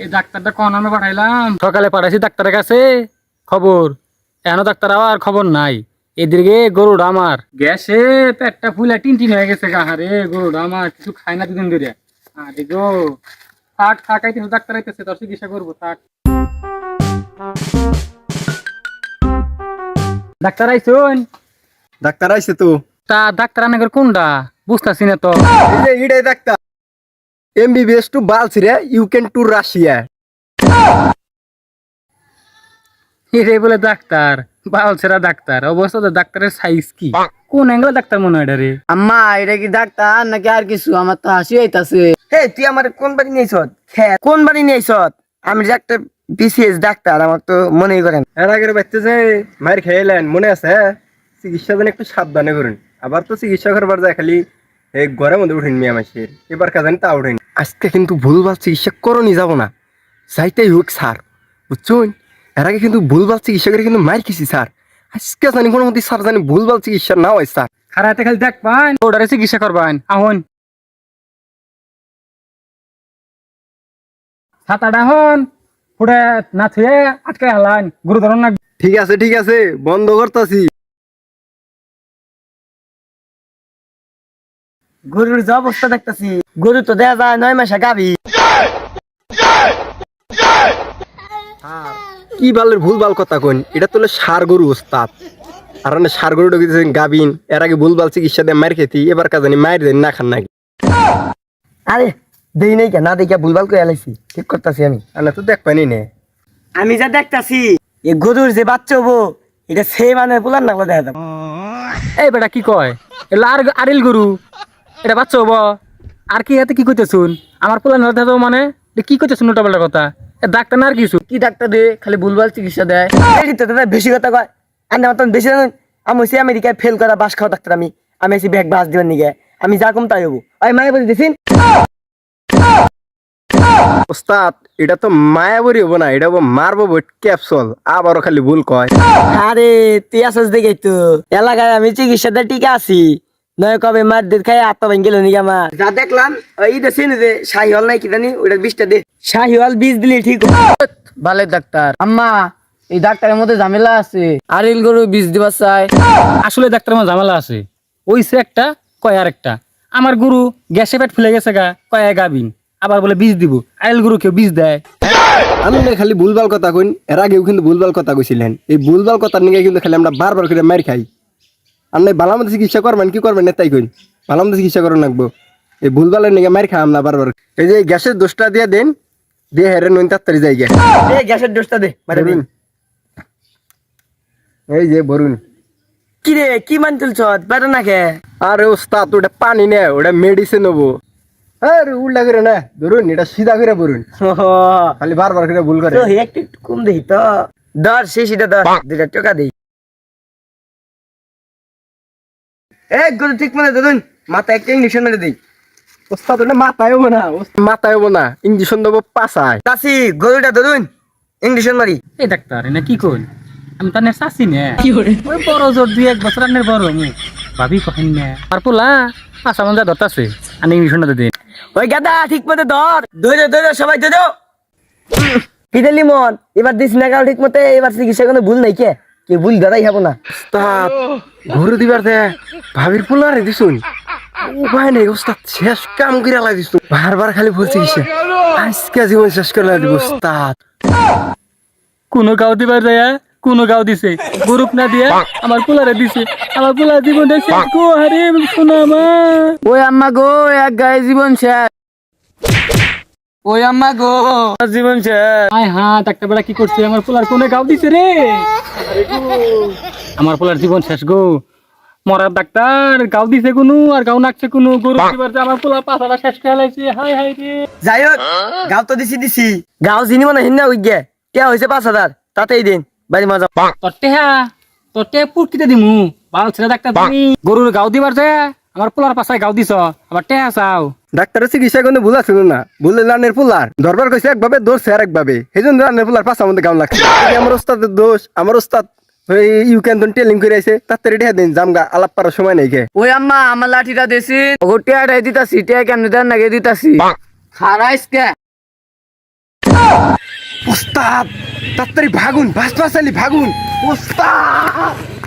এই ডাক্তারটা কোন নামে পাঠাইলাম, সকালে পাঠাইছি ডাক্তারের কাছে খবর, এখনো ডাক্তার আর খবর নাই। এদিকে গরুটা আমার গ্যাসে পেটটা ফুলে টিনটিন হয়ে গেছে গাহারে, গরুটা আমার কিছু খায় না দুদিন ধরে। আরে গো থাক থাক, আইতেছে ডাক্তার আইতেছে, তোর চিকিৎসা করবো থাক। ডাক্তার আইসুন? ডাক্তার আইছে তো। তা ডাক্তার আনাগর কোনটা বুঝতেছি না তো। এই যে ইডাই ডাক্তার, এমবিবিএস টু বালছিরে, ইউ ক্যান টু রাশিয়া। এরে বলে ডাক্তার, বালছেরা ডাক্তার, অবস্থা তো ডাক্তারের সাইজ কি, কোন অ্যাঙ্গেল ডাক্তার মনে হয় এটা রে? আম্মা এটা কি ডাক্তার নাকি আর কিছু? আমার তো হাসি আইতাছে। হে তুই আমার কোন বাড়ি নিয়েছত? হ্যাঁ কোন বাড়ি নিয়েছত? আমি যে একটা বিসিএস ডাক্তার, আমার তো মনেই করেন। এর আগের বাচ্চা যে মায়ের খেয়েলেন মনে আছে? চিকিৎসা যেন একটু সাবধানে করুন। আবার তো চিকিৎসা করবার যায় খালি এই ঘরের মধ্যে উঠেন মিয়া মাসের, এবার কাজ তা উঠেন। আজকে কিন্তু ভুলভাল চিকিৎসা করনি যাব না, যাইতেই হোক স্যার, বুঝছুন? এর আগে কিন্তু ভুলভাল চিকিৎসা করে কিন্তু মার খেয়েছি স্যার। আজকে জানি কোনো মধ্যে স্যার জানি ভুলভাল চিকিৎসা না হয় স্যার। খারাতে খালি দেখবান, ওটারে চিকিৎসা করবান। আহন ছাতাটা হন পুরা না থুয়ে আটকে হালান, গুরুতর না। ঠিক আছে বন্ধ করতেছি। গরুর যে অবস্থা দেখতেছি, গরু তো দেখা যায় 9 মাসে গাভী। কি বালের ভুলভাল কথা কইন, এটা তো সার গরু ওস্তাদ। আর সার গরু ঢুকেছেন গাবিন, এর আগে ভুলভাল চিকিৎসা দিয়ে মার খেতি, এবার কাজানি মায়ের দেন না খান নাকি? আরে দেই নাই কেন, না দেখে ভুলভাল করে এলাইছি, ঠিক করতেছি আমি। না তো দেখ পানি নে। আমি যা দেখতাছি এই গরুর যে বাচ্চা হবো, এটা সে মানে পুলার নাকলা দেখা যাবে। এই বেটা কি কয়, এলা আর আরিল গরু, এটা বাচ্চা হবো? আর কি হাতে কি কইতেছুন? আমার পোলা না দাদা মানে এটা কি কইতেছুন উল্টা পাল্টা কথা? এ ডাক্তার না আর কিছু? কি ডাক্তার দে খালি ভুলভাল চিকিৎসা দেয়, এই তো দাদা বেশি কথা কয়। আর আমার তখন বেশি জানেন, আমি হচ্ছে আমেরিকায় ফেল করা বাস খাওয়া ডাক্তার। আমি আছি ব্যাগ বাস দিবার নিগে, আমি যা কম তাই হবো। আমি মায়ে বলে দিয়েছি ওস্তাদ এটা তো মায়াবরি হবো না, এটা হবো মারবো ক্যাপসুল। আবারও খালি ভুল কয়। আরে তুই আসস দেখে তো এলাকায় আমি চিকিৎসা দিয়ে টিকে আছি, নয় কবে মার দিয়ে খাই আত্মা ভেঙে গেল নিকে আমার। যা দেখলাম ওই দেশে যে শাহিওয়াল নাই কি জানি, ওইটা 20টা দে, শাহিওয়াল 20 দিলে ঠিক হবে। ভালো ডাক্তার। আম্মা এই ডাক্তারের মধ্যে ঝামেলা আছে, আরিল গরু বীজ দিবার চাই। আসলে ডাক্তার আমার ঝামেলা আছে, ওইসে একটা কয় আর একটা। আমার গরু গ্যাসে পেট ফুলে গেছে গা, কয় গাবিন, আবার বলে বীজ দিব। আইল গরু কেউ বীজ দেয়? আমি খালি ভুলভাল কথা কইন, এর আগেও কিন্তু ভুলভাল কথা কইছিলেন। এই ভুলভাল কথার নিয়ে কিন্তু খালি আমরা বারবার করে মার খাই। আপনি ভালো মতো চিকিৎসা করবেন, কি করবেন না তাই কইন, ভালো মতো চিকিৎসা করুন রাখবো। এই ভুলভালের নিয়ে মার খাই আমরা বারবার। এই যে গ্যাসের দোষটা দিয়ে দেন, দিয়ে হেরে নইন তাড়াতাড়ি যাই গে। এই গ্যাসের ডোজটা দে মারে দিন। এই যে বরুন। কি রে কি মান তুলছ বেটা না খে? আরে ওস্তাদ ওটা পানি নে, ওটা মেডিসিন হবো। আরে উল্টা করে না ধরুন, এটা সিধা করে বরুন, খালি বারবার করে ভুল করে। তো একটু কম দেই তো, ধর শিশিটা ধর, 2 টাকা দেই। এই গরু ঠিক মনে ধরুন, মাথা একটা ইঞ্জেকশন মেরে দেই। ওস্তাদ ওটা মাথায় হবো না, মাথায় হবো না, ইঞ্জেকশন দেবো পাছায়। চাষি গরুটা ধরুন, ইঞ্জেকশন মারি। এই ডাক্তার না কি কইন, আমি তার চাষি না, ওই বড় জোর 2-1 বছর আনের বড় মু ভাবি কহেন না। আর পোলা পাঁচা মন যা ধরতাছে, আমি ইংলিশটা দিন। ওই গাদা ঠিক মতো ধর, ধরে ধরে সবাই ধরো। পিটালি মন এবার দিস না কাল ঠিক মতো, এবার চিকিৎসা কোনো ভুল নাই কে, কে ভুল ধরাই হবো না। ওস্তাদ ঘুরে দিবার দে, ভাবির পোলারে দিছুন উপায় নেই ওস্তাদ, শেষ কাম করে লাই দিছুন। বারবার খালি বলছি কিসে, আজকে জীবন শেষ করে লাই দিব ওস্তাদ। কোনো গাও দিবার যায়, কোনো গাও দিছে গরুপ না দিয়া আমার পোলারে দিছে, আমার পোলার জীবনটা শেষ গো। আরে শোনো আমার, ওই আম্মা গো এক গায়ে জীবন শেষ। ওই আম্মা গো জীবন শেষ। আয় হ্যাঁ ডাক্তার বেড়া কি করছে, আমার পোলার কোনে গাও দিছে রে। আমার পোলার জীবন শেষ গো, মরার ডাক্তার গাও দিছে কোনো আর গাও নাকছে কোনো, গরু দিবার যে আমার পোলার পাছাটা শেষ করে লাইছে। হাই হাই রে। যাই হোক গাও তো দিছি গাও চিনি মনে হিন্না হই গে, কে হয়েছে 5,000 তাতেই দিন বাড়ি মজা। তোরটে পুরকিতে দিমু, ভালো ছেলে ডাক্তার তুমি গরুর গাও দিবার যে আমার পোলার পাছায় গাও দিছ, আবার টেহা চাও। ডাক্তারের চিকিৎসা কোনো ভুল আছে না, ভুলে রানের পোলার দরবার কইছে একভাবে, ধরছে আর একভাবে, সেই জন্য রানের পোলার পাশা মধ্যে গাম লাগছে। আমার ওস্তাদের দোষ, আমার ওস্তাদ ইউ ক্যান টেলিং করে আইছে, তাড়াতাড়ি রেখে দিন, জামগা আলাপ করার সময় নাই কে। ওই আম্মা আমার লাঠিটা দেছি, ওগো টিয়াটাই দিতাছি, টিয়া কেমনে দেন নাকি দিতাছি। খারাইস কে ওস্তাদ তাড়াতাড়ি ভাগুন বাঁচতে ভাগুন ওস্তাদ